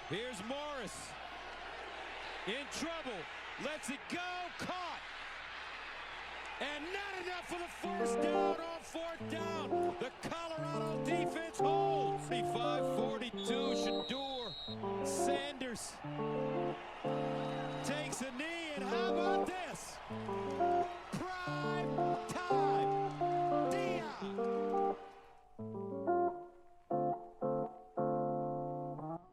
Here's Morris. In trouble. Lets it go. Caught. And not enough for the first down on fourth down. The Colorado defense holds. 45-42. Shador Sanders takes a knee. And how about this? Prime time. Dion.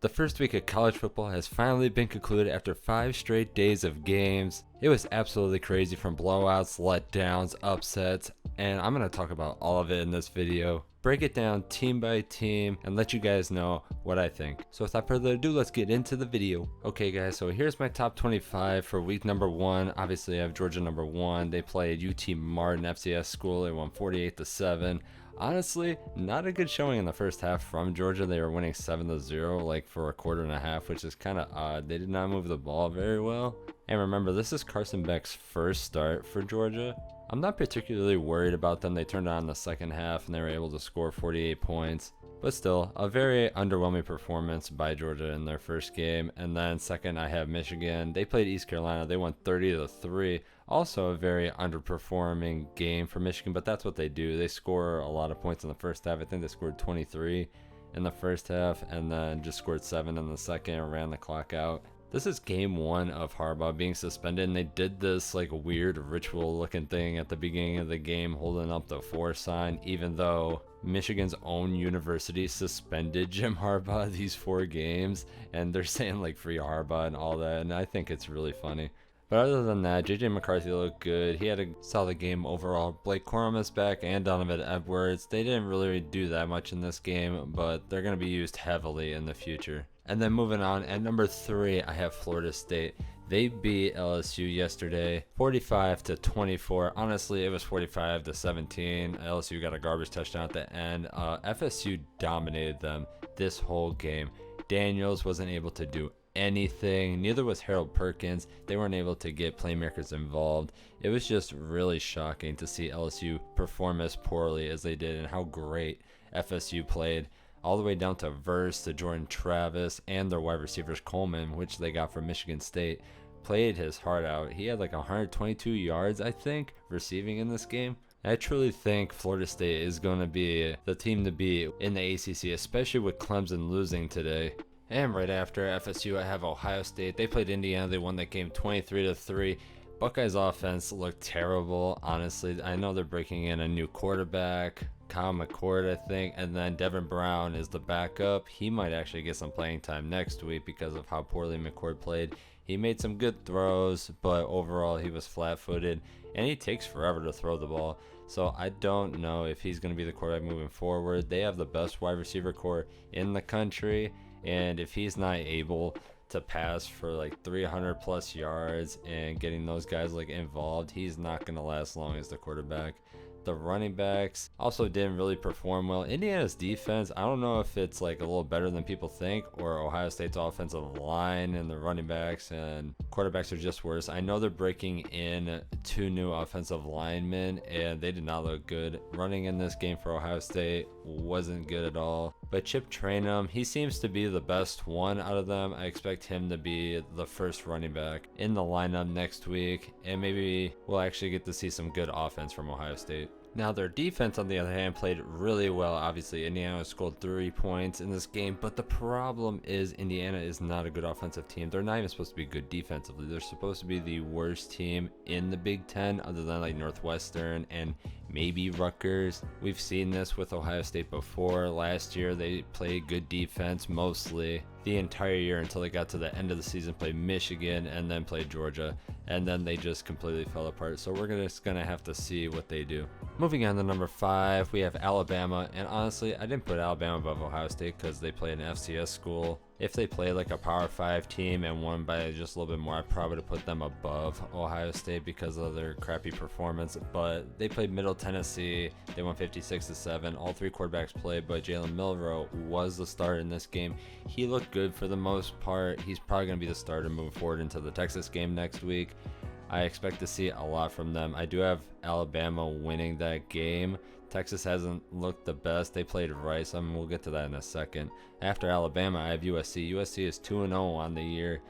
The first week of college football has finally been concluded after 5 straight days of games. It was absolutely crazy, from blowouts, letdowns, upsets, and I'm going to talk about all of it in this video. Break it down team by team and let you guys know what I think. So without further ado, let's get into the video. Okay guys, so here's my top 25 for week number 1. Obviously I have Georgia number 1. They played UT Martin FCS school. They won 48-7. Honestly, not a good showing in the first half from Georgia. They were winning 7-0 like for a quarter and a half, which is kind of odd. They did not move the ball very well. And remember, this is Carson Beck's first start for Georgia. I'm not particularly worried about them. They turned on the second half and they were able to score 48 points. But still, a very underwhelming performance by Georgia in their first game. And then second, I have Michigan. They played East Carolina. They won 30-3. Also a very underperforming game for Michigan, but that's what they do. They score a lot of points in the first half. I think they scored 23 in the first half and then just scored 7 in the second and ran the clock out. This is game 1 of Harbaugh being suspended, and they did this like weird ritual looking thing at the beginning of the game, holding up the 4 sign, even though Michigan's own university suspended Jim Harbaugh these 4 games, and they're saying like free Harbaugh and all that, and I think it's really funny. But other than that, JJ McCarthy looked good. He had a solid game overall. Blake Corum is back and Donovan Edwards. They didn't really do that much in this game, but they're going to be used heavily in the future. And then moving on, at number 3, I have Florida State. They beat LSU yesterday, 45-24. Honestly, it was 45-17. LSU got a garbage touchdown at the end. FSU dominated them this whole game. Daniels wasn't able to do anything. Neither was Harold Perkins. They weren't able to get playmakers involved. It was just really shocking to see LSU perform as poorly as they did, and how great FSU played, all the way down to Verse, to Jordan Travis, and their wide receivers Coleman, which they got from Michigan State, played his heart out. He had like 122 yards, I think, receiving in this game. I truly think Florida State is going to be the team to beat in the ACC, especially with Clemson losing today. And right after FSU, I have Ohio State. They played Indiana. They won that game 23-3. Buckeyes offense looked terrible, honestly. I know they're breaking in a new quarterback, Kyle McCord, I think, and then Devin Brown is the backup. He might actually get some playing time next week because of how poorly McCord played. He made some good throws, but overall he was flat-footed, and he takes forever to throw the ball. So I don't know if he's going to be the quarterback moving forward. They have the best wide receiver core in the country, and if he's not able to pass for like 300 plus yards and getting those guys like involved, he's not going to last long as the quarterback. The running backs also didn't really perform well. Indiana's defense, I don't know if it's like a little better than people think, or Ohio State's offensive line and the running backs and quarterbacks are just worse. I know they're breaking in 2 new offensive linemen, and they did not look good. Running in this game for Ohio State wasn't good at all. But Chip Trayanum, he seems to be the best one out of them. I expect him to be the first running back in the lineup next week, and maybe we'll actually get to see some good offense from Ohio State. Now their defense, on the other hand, played really well. Obviously, Indiana scored 3 points in this game, but the problem is Indiana is not a good offensive team. They're not even supposed to be good defensively. They're supposed to be the worst team in the Big Ten, other than like Northwestern and maybe Rutgers. We've seen this with Ohio State before. Last year, they played good defense mostly the entire year until they got to the end of the season, played Michigan, and then played Georgia, and then they just completely fell apart. So we're just gonna have to see what they do. Moving on to number 5, we have Alabama, and honestly, I didn't put Alabama above Ohio State because they play an FCS school. If they played like a Power 5 team and won by just a little bit more, I probably would have put them above Ohio State because of their crappy performance. But they played Middle Tennessee. They won 56-7. All 3 quarterbacks played, but Jalen Milroe was the starter in this game. He looked good for the most part. He's probably going to be the starter moving forward into the Texas game next week. I expect to see a lot from them. I do have Alabama winning that game Texas hasn't looked the best. They played Rice. We'll get to that in a second. After Alabama, I have USC. USC is 2-0 on the year.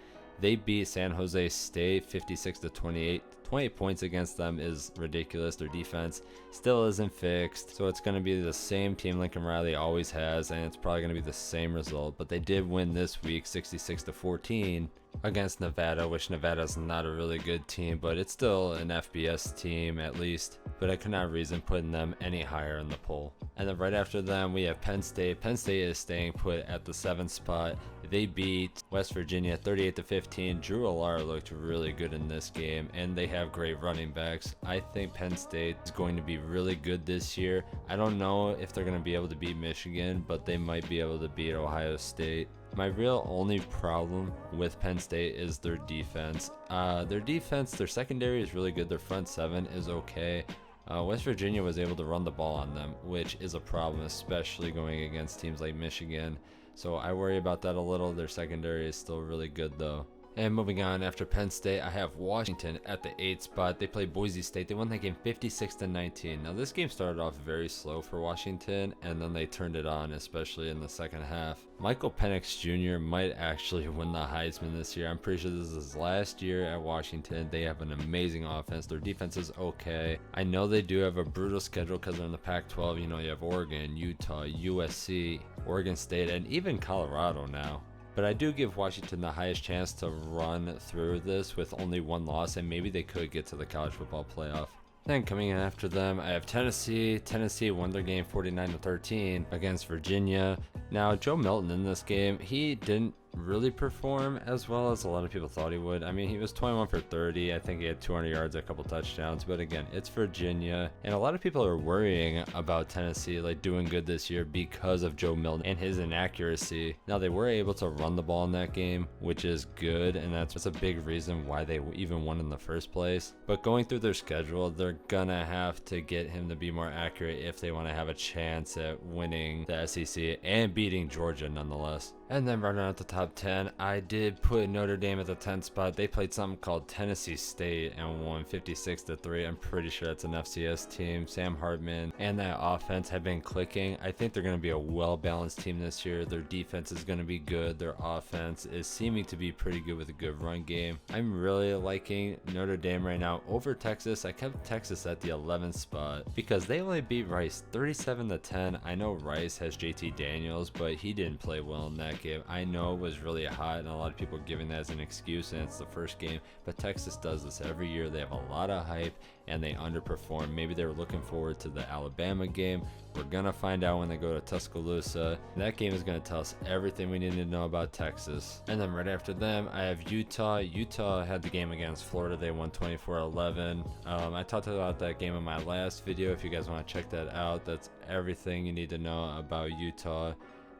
They beat San Jose State 56-28. 28 points against them is ridiculous. Their defense still isn't fixed. So it's going to be the same team Lincoln Riley always has, and it's probably going to be the same result. But they did win this week 66-14 against Nevada, which Nevada's not a really good team, but it's still an FBS team at least. But I could not reason putting them any higher in the poll. And then right after them, we have Penn State. Penn State is staying put at the 7th spot. They beat West Virginia 38-15. Drew Allar looked really good in this game, and they have great running backs. I think Penn State is going to be really good this year. I don't know if they're going to be able to beat Michigan, but they might be able to beat Ohio State. My real only problem with Penn State is their defense. Their secondary is really good. Their front seven is okay. West Virginia was able to run the ball on them, which is a problem, especially going against teams like Michigan. So I worry about that a little. Their secondary is still really good though. And moving on, after Penn State, I have Washington at the 8th spot. They played Boise State. They won that game 56-19. Now this game started off very slow for Washington, and then they turned it on, especially in the second half. Michael Penix Jr. might actually win the Heisman this year. I'm pretty sure this is his last year at Washington. They have an amazing offense. Their defense is okay. I know they do have a brutal schedule because they're in the Pac-12. You know, you have Oregon, Utah, USC, Oregon State, and even Colorado now. But I do give Washington the highest chance to run through this with only one loss, and maybe they could get to the college football playoff. Then coming in after them, I have Tennessee. Tennessee won their game 49-13 against Virginia. Now, Joe Milton in this game, he didn't really perform as well as a lot of people thought he would. I mean, he was 21 for 30. I think he had 200 yards, a couple touchdowns. But again, it's Virginia. And a lot of people are worrying about Tennessee like doing good this year because of Joe Milton and his inaccuracy. Now, they were able to run the ball in that game, which is good. And that's a big reason why they even won in the first place. But going through their schedule, they're gonna have to get him to be more accurate if they want to have a chance at winning the SEC and beating Georgia nonetheless. And then running out the top 10, I did put Notre Dame at the 10th spot. They played something called Tennessee State and won 56-3. I'm pretty sure that's an FCS team. Sam Hartman and that offense have been clicking. I think they're going to be a well-balanced team this year. Their defense is going to be good. Their offense is seeming to be pretty good with a good run game. I'm really liking Notre Dame right now over Texas. I kept Texas at the 11th spot because they only beat Rice 37-10. I know Rice has JT Daniels, but he didn't play well in that game. I know it was really hot and a lot of people are giving that as an excuse and it's the first game, but Texas does this every year. They have a lot of hype and they underperform. Maybe they were looking forward to the Alabama game. We're gonna find out when they go to Tuscaloosa. That game is gonna tell us everything we need to know about Texas. And then right after them, I have Utah. Utah had the game against Florida. They won 24-11. I talked about that game in my last video. If you guys want to check that out, that's everything you need to know about Utah.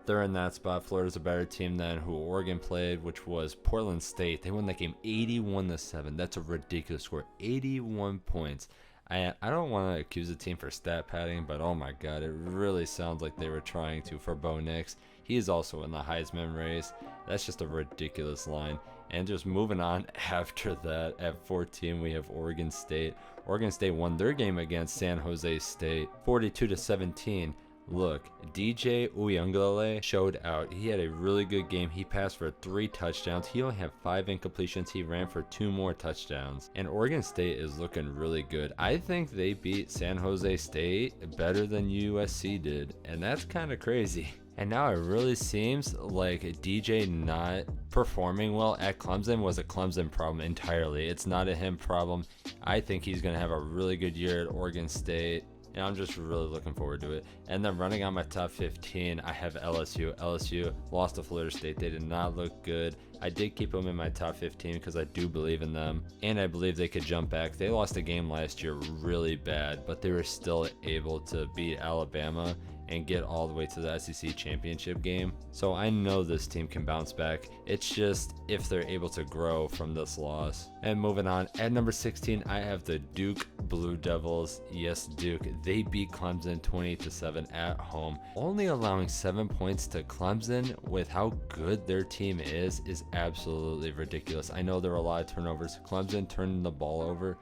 They're in that spot. Florida's a better team than who Oregon played, which was Portland State. They won that game 81-7. That's a ridiculous score. 81 points. I don't want to accuse the team for stat padding, but oh my god, it really sounds like they were trying to for Bo Nix. He is also in the Heisman race. That's just a ridiculous line. And just moving on after that, at 14, we have Oregon State. Oregon State won their game against San Jose State 42-17. Look, DJ Uiagalelei showed out. He had a really good game. He passed for 3 touchdowns. He only had 5 incompletions. He ran for 2 more touchdowns. And Oregon State is looking really good. I think they beat San Jose State better than USC did. And that's kind of crazy. And now it really seems like DJ not performing well at Clemson was a Clemson problem entirely. It's not a him problem. I think he's going to have a really good year at Oregon State. And I'm just really looking forward to it. And then running on my top 15, I have LSU. LSU lost to Florida State. They did not look good. I did keep them in my top 15 because I do believe in them. And I believe they could jump back. They lost a game last year really bad, but they were still able to beat Alabama and get all the way to the SEC championship game. So I know this team can bounce back. It's just if they're able to grow from this loss. And moving on, at number 16, I have the Duke Blue Devils. Yes, Duke. They beat Clemson 28-7 at home. Only allowing 7 points to Clemson with how good their team is absolutely ridiculous. I know there were a lot of turnovers. Clemson turned the ball over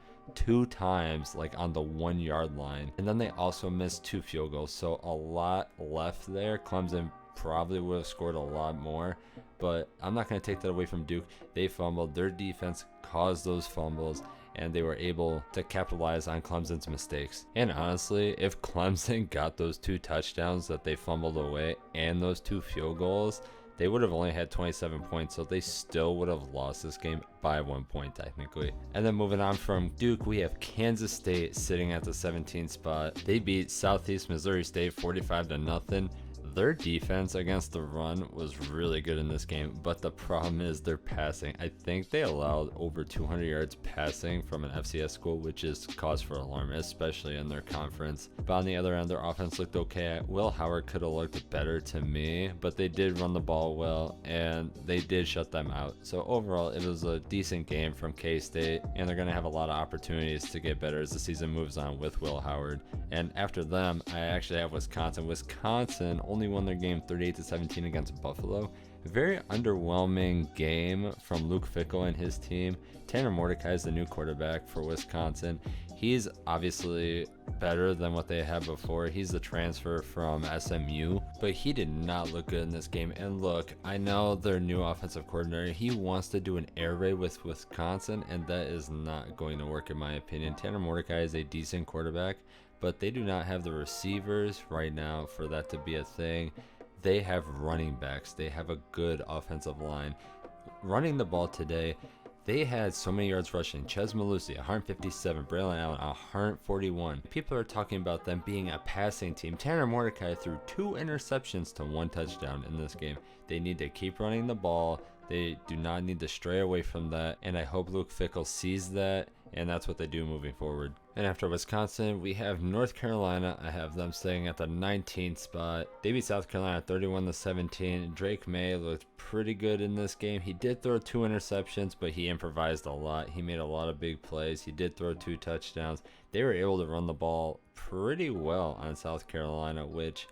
2 times like on the 1 yard line. And then they also missed 2 field goals. So a lot left there. Clemson probably would have scored a lot more, but I'm not going to take that away from Duke. They fumbled. Their defense caused those fumbles, and they were able to capitalize on Clemson's mistakes. And honestly, if Clemson got those 2 touchdowns that they fumbled away and those 2 field goals, they would have only had 27 points, so they still would have lost this game by 1 point technically. And then moving on from Duke, we have Kansas State sitting at the 17th spot. They beat Southeast Missouri State 45-0. Their defense against the run was really good in this game, but the problem is their passing. I think they allowed over 200 yards passing from an FCS school, which is cause for alarm, especially in their conference. But on the other end, their offense looked okay. Will Howard could have looked better to me, but they did run the ball well, and they did shut them out. So overall, it was a decent game from K-State, and they're going to have a lot of opportunities to get better as the season moves on with Will Howard. And after them, I actually have Wisconsin. Wisconsin only won their game 38-17 against Buffalo. A very underwhelming game from Luke Fickell and his team. Tanner Mordecai is the new quarterback for Wisconsin. He's obviously better than what they had before. He's the transfer from SMU, but he did not look good in this game. And look, I know their new offensive coordinator, he wants to do an air raid with Wisconsin, and that is not going to work in my opinion. Tanner Mordecai is a decent quarterback, but they do not have the receivers right now for that to be a thing. They have running backs. They have a good offensive line. Running the ball today, they had so many yards rushing. Ches Malusi, 157. Braylon Allen, 141. People are talking about them being a passing team. Tanner Mordecai threw 2 interceptions to 1 touchdown in this game. They need to keep running the ball. They do not need to stray away from that, and I hope Luke Fickell sees that, and that's what they do moving forward. And after Wisconsin, we have North Carolina. I have them staying at the 19th spot. They beat South Carolina 31-17. Drake May looked pretty good in this game. He did throw 2 interceptions, but he improvised a lot. He made a lot of big plays. He did throw 2 touchdowns. They were able to run the ball pretty well on South Carolina, which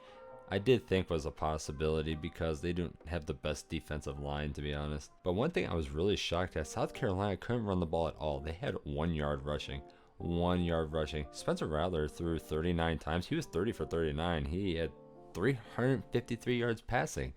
I did think was a possibility because they don't have the best defensive line, to be honest. But one thing I was really shocked at, South Carolina couldn't run the ball at all. They had 1 yard rushing. 1 yard rushing. Spencer Rattler threw 39 times. He was 30 for 39. He had 353 yards passing,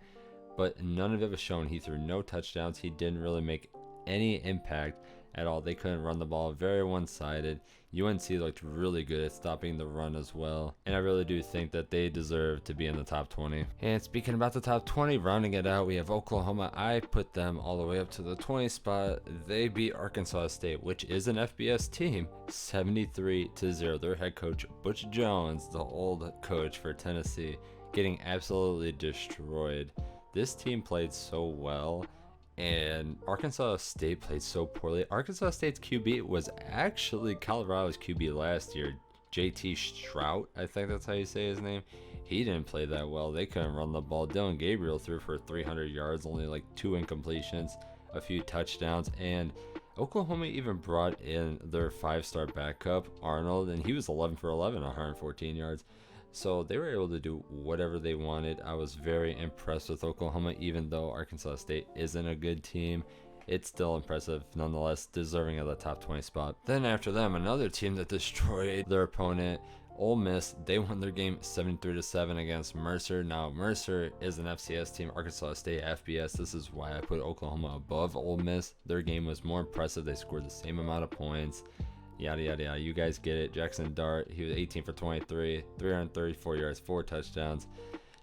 but none of it was shown. He threw no touchdowns. He didn't really make any impact at all. They couldn't run the ball. Very one-sided. UNC looked really good at stopping the run as well, and I really do think that they deserve to be in the top 20. And speaking about the top 20, rounding it out, we have Oklahoma. I put them all the way up to the 20th spot. They beat Arkansas State, which is an FBS team, 73-0. Their head coach, Butch Jones, the old coach for Tennessee, getting absolutely destroyed. This team played so well, and Arkansas State played so poorly. Arkansas State's QB was actually Colorado's QB last year, JT Strout, I think that's how you say his name. He didn't play that well. They couldn't run the ball. Dylan Gabriel threw for 300 yards, only like 2 incompletions, a few touchdowns, and Oklahoma even brought in their 5-star backup, Arnold, and he was 11 for 11, 114 yards. So they were able to do whatever they wanted. I was very impressed with Oklahoma, even though Arkansas State isn't a good team. It's still impressive, nonetheless, deserving of the top 20 spot. Then after them, another team that destroyed their opponent, Ole Miss. They won their game 73-7 against Mercer. Now, Mercer is an FCS team, Arkansas State FBS. This is why I put Oklahoma above Ole Miss. Their game was more impressive. They scored the same amount of points. Yada, yada, yada. You guys get it. Jackson Dart, he was 18 for 23, 334 yards, 4 touchdowns.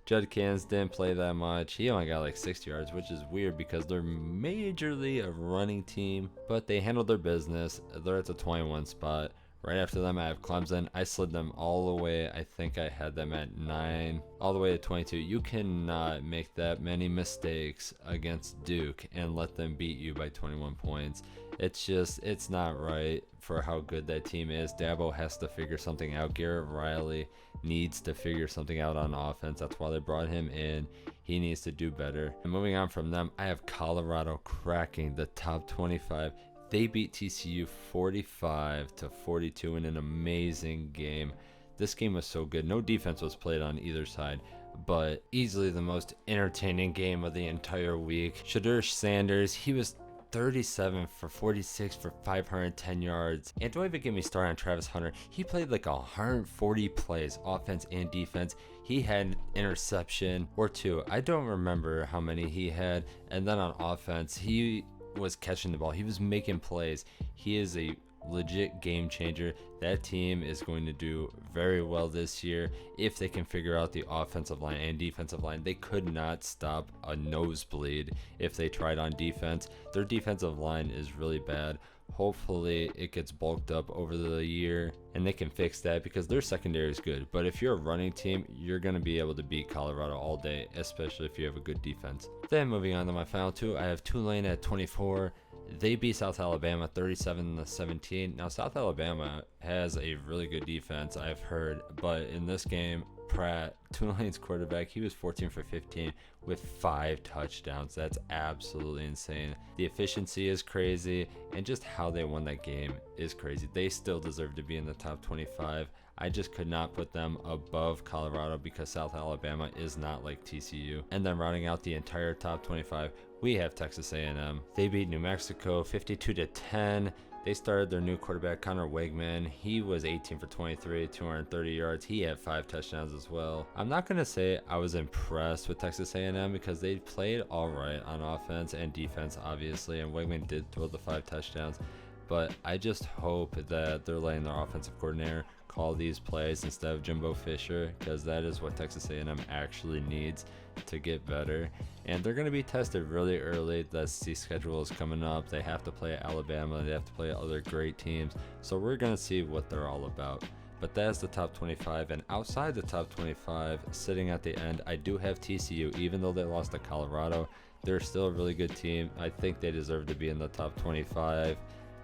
Judkins didn't play that much. He only got like 60 yards, which is weird because they're majorly a running team, but they handled their business. They're at the 21 spot. Right after them, I have Clemson. I slid them all the way. I think I had them at 9, all the way to 22. You cannot make that many mistakes against Duke and let them beat you by 21 points. It's not right for how good that team is. Dabo has to figure something out. Garrett Riley needs to figure something out on offense. That's why they brought him in. He needs to do better. And moving on from them, I have Colorado cracking the top 25. They beat TCU 45-42 in an amazing game. This game was so good. No defense was played on either side, but easily the most entertaining game of the entire week. Shadur Sanders, he was 37 for 46 for 510 yards. And don't even get me started on Travis Hunter. He played like 140 plays, offense and defense. He had an interception or two. I don't remember how many he had. And then on offense, he was catching the ball. He was making plays. He is a legit game changer. That team is going to do very well this year if they can figure out the offensive line and defensive line. They could not stop a nosebleed if they tried on defense. Their defensive line is really bad. Hopefully it gets bulked up over the year and they can fix that, because their secondary is good. But if you're a running team, you're going to be able to beat Colorado all day, especially if you have a good defense. Then moving on to my final two, I have Tulane at 24. They beat South Alabama 37-17. Now, South Alabama has a really good defense, I've heard, but in this game, Pratt, Tulane's quarterback, he was 14 for 15 with 5 touchdowns. That's absolutely insane. The efficiency is crazy, and just how they won that game is crazy. They still deserve to be in the top 25. I just could not put them above Colorado because South Alabama is not like TCU. And then rounding out the entire top 25, we have Texas A&M. They beat New Mexico 52-10. They started their new quarterback, Connor Wegman. He was 18 for 23, 230 yards. He had 5 touchdowns as well. I'm not going to say I was impressed with Texas A&M because they played all right on offense and defense, obviously, and Wegman did throw the 5 touchdowns. But I just hope that they're letting their offensive coordinator call these plays instead of Jimbo Fisher, because that is what Texas A&M actually needs to get better. And they're going to be tested really early. The SEC schedule is coming up. They have to play Alabama. They have to play other great teams. So we're going to see what they're all about. But that's the top 25. And outside the top 25, sitting at the end, I do have TCU. Even though they lost to Colorado, they're still a really good team. I think they deserve to be in the top 25.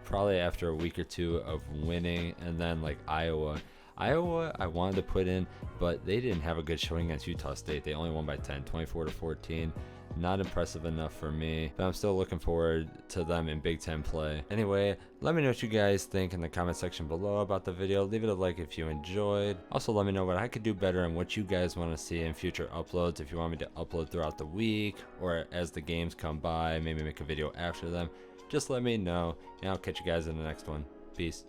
Probably after a week or two of winning. And then like Iowa I wanted to put in, but they didn't have a good showing against Utah State. They only won by 10, 24-14. Not impressive enough for me, but I'm still looking forward to them in Big Ten play. Anyway, let me know what you guys think in the comment section below about the video. Leave it a like if you enjoyed. Also, let me know what I could do better and what you guys want to see in future uploads. If you want me to upload throughout the week or as the games come by, maybe make a video after them. Just let me know, and I'll catch you guys in the next one. Peace.